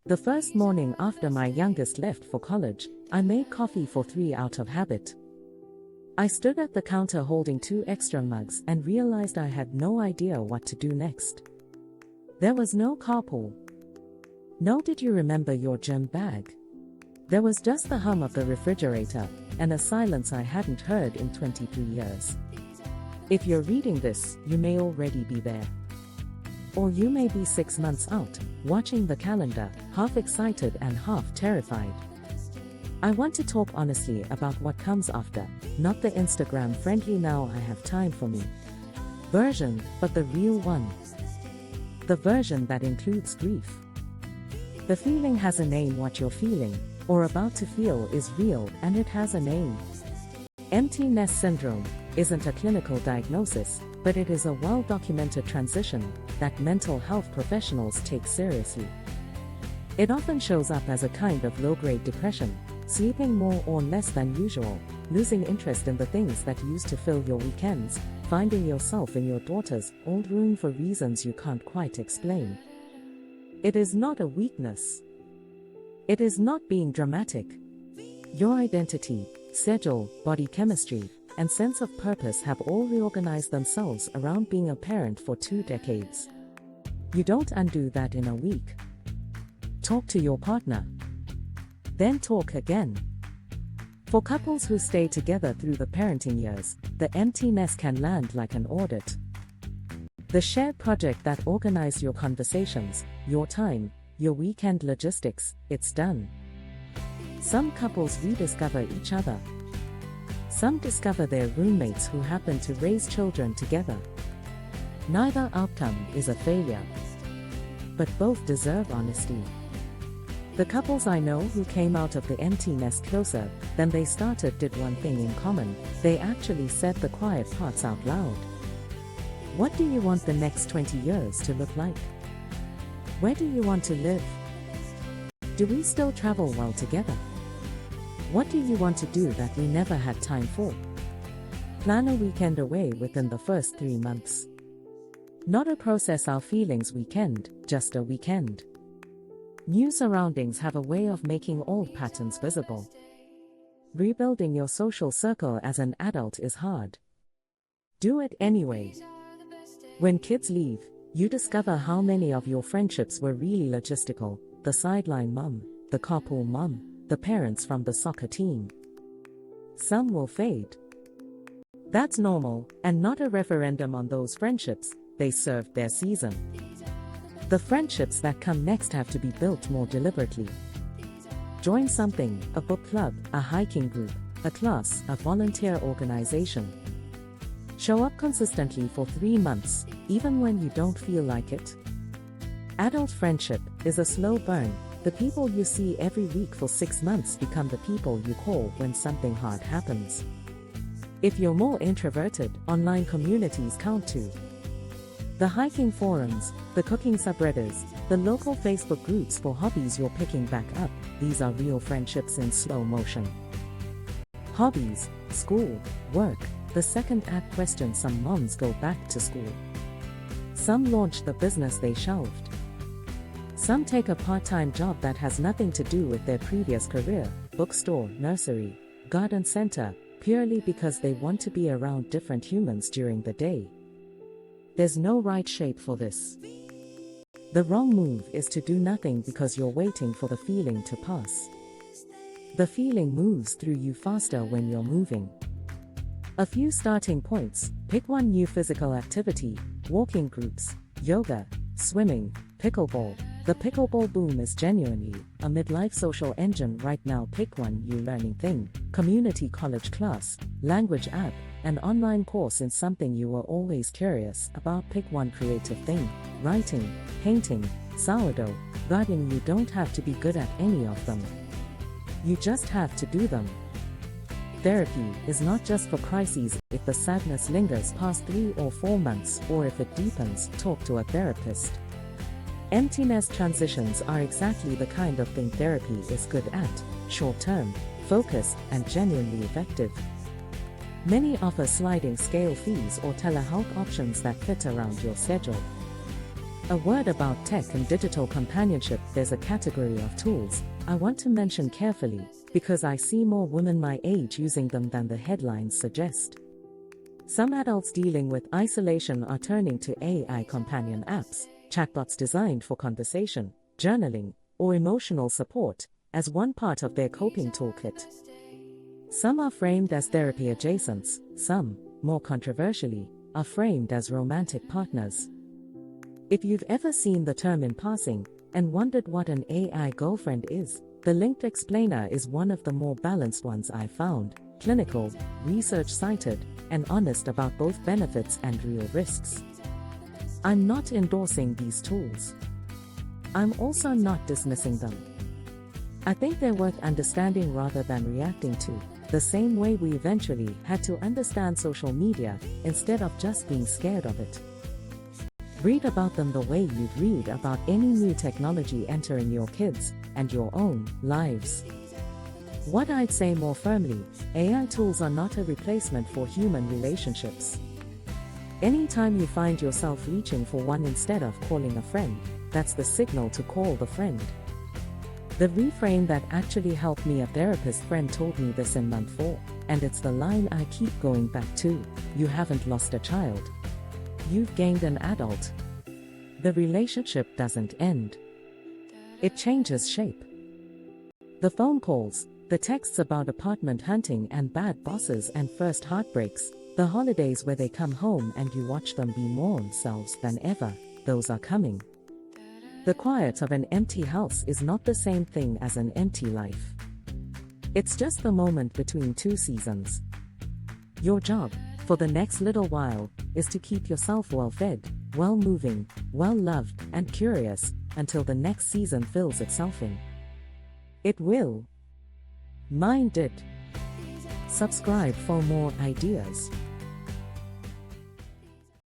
The first morning after my youngest left for college, I made coffee for 3 out of habit. I stood at the counter holding 2 extra mugs and realized I had no idea what to do next. There was no carpool. No "did you remember your gym bag?" There was just the hum of the refrigerator, and a silence I hadn't heard in 23 years. If you're reading this, you may already be there. Or you may be 6 months out, watching the calendar, half excited and half terrified. I want to talk honestly about what comes after, not the Instagram-friendly "now I have time for me" version, but the real one. The version that includes grief. The feeling has a name. What you're feeling, or about to feel, is real, and it has a name. Empty nest syndrome isn't a clinical diagnosis, but it is a well-documented transition that mental health professionals take seriously. It often shows up as a kind of low-grade depression, sleeping more or less than usual, losing interest in the things that used to fill your weekends, finding yourself in your daughter's old room for reasons you can't quite explain. It is not a weakness. It is not being dramatic. Your identity, schedule, body chemistry, and sense of purpose have all reorganized themselves around being a parent for 2 decades. You don't undo that in a week. Talk to your partner. Then talk again. For couples who stay together through the parenting years, the empty nest can land like an audit. The shared project that organizes your conversations, your time, your weekend logistics, it's done. Some couples rediscover each other. Some discover their roommates who happen to raise children together. Neither outcome is a failure. But both deserve honesty. The couples I know who came out of the empty nest closer than they started did one thing in common: they actually said the quiet parts out loud. What do you want the next 20 years to look like? Where do you want to live? Do we still travel well together? What do you want to do that we never had time for? Plan a weekend away within the first 3 months. Not a process our feelings weekend, just a weekend. New surroundings have a way of making old patterns visible. Rebuilding your social circle as an adult is hard. Do it anyway. When kids leave, you discover how many of your friendships were really logistical: the sideline mom, the carpool mom, the parents from the soccer team. Some will fade. That's normal, and not a referendum on those friendships. They served their season. The friendships that come next have to be built more deliberately. Join something: a book club, a hiking group, a class, a volunteer organization. Show up consistently for 3 months, even when you don't feel like it. Adult friendship is a slow burn. The people you see every week for 6 months become the people you call when something hard happens. If you're more introverted, online communities count too. The hiking forums, the cooking subreddits, the local Facebook groups for hobbies you're picking back up, these are real friendships in slow motion. Hobbies, school, work. The second act question: some moms go back to school. Some launch the business they shelved. Some take a part-time job that has nothing to do with their previous career: bookstore, nursery, garden center, purely because they want to be around different humans during the day. There's no right shape for this. The wrong move is to do nothing because you're waiting for the feeling to pass. The feeling moves through you faster when you're moving. A few starting points: pick one new physical activity: walking groups, yoga, swimming, pickleball. The pickleball boom is genuinely a midlife social engine right now. Pick one new learning thing: community college class, language app, an online course in something you were always curious about. Pick one creative thing: writing, painting, sourdough, gardening. You don't have to be good at any of them. You just have to do them. Therapy is not just for crises. If the sadness lingers past 3 or 4 months, or if it deepens, talk to a therapist. Empty nest transitions are exactly the kind of thing therapy is good at: short-term, focused, and genuinely effective. Many offer sliding scale fees or telehealth options that fit around your schedule. A word about tech and digital companionship. There's a category of tools I want to mention carefully, because I see more women my age using them than the headlines suggest. Some adults dealing with isolation are turning to AI companion apps, chatbots designed for conversation, journaling, or emotional support, as one part of their coping toolkit. Some are framed as therapy adjacents, some, more controversially, are framed as romantic partners. If you've ever seen the term in passing and wondered what an AI girlfriend is, the linked explainer is one of the more balanced ones I've found: clinical, research-cited, and honest about both benefits and real risks. I'm not endorsing these tools. I'm also not dismissing them. I think they're worth understanding rather than reacting to, the same way we eventually had to understand social media instead of just being scared of it. Read about them the way you'd read about any new technology entering your kids' and your own lives. What I'd say more firmly, AI tools are not a replacement for human relationships. Anytime you find yourself reaching for one instead of calling a friend, that's the signal to call the friend. The reframe that actually helped me, a therapist friend told me this in month 4, and it's the line I keep going back to: you haven't lost a child. You've gained an adult. The relationship doesn't end. It changes shape. The phone calls, the texts about apartment hunting and bad bosses and first heartbreaks, the holidays where they come home and you watch them be more themselves than ever, those are coming. The quiet of an empty house is not the same thing as an empty life. It's just the moment between two seasons. Your job, for the next little while, is to keep yourself well-fed, well-moving, well-loved, and curious, until the next season fills itself in. It will. Mine did. Subscribe for more ideas.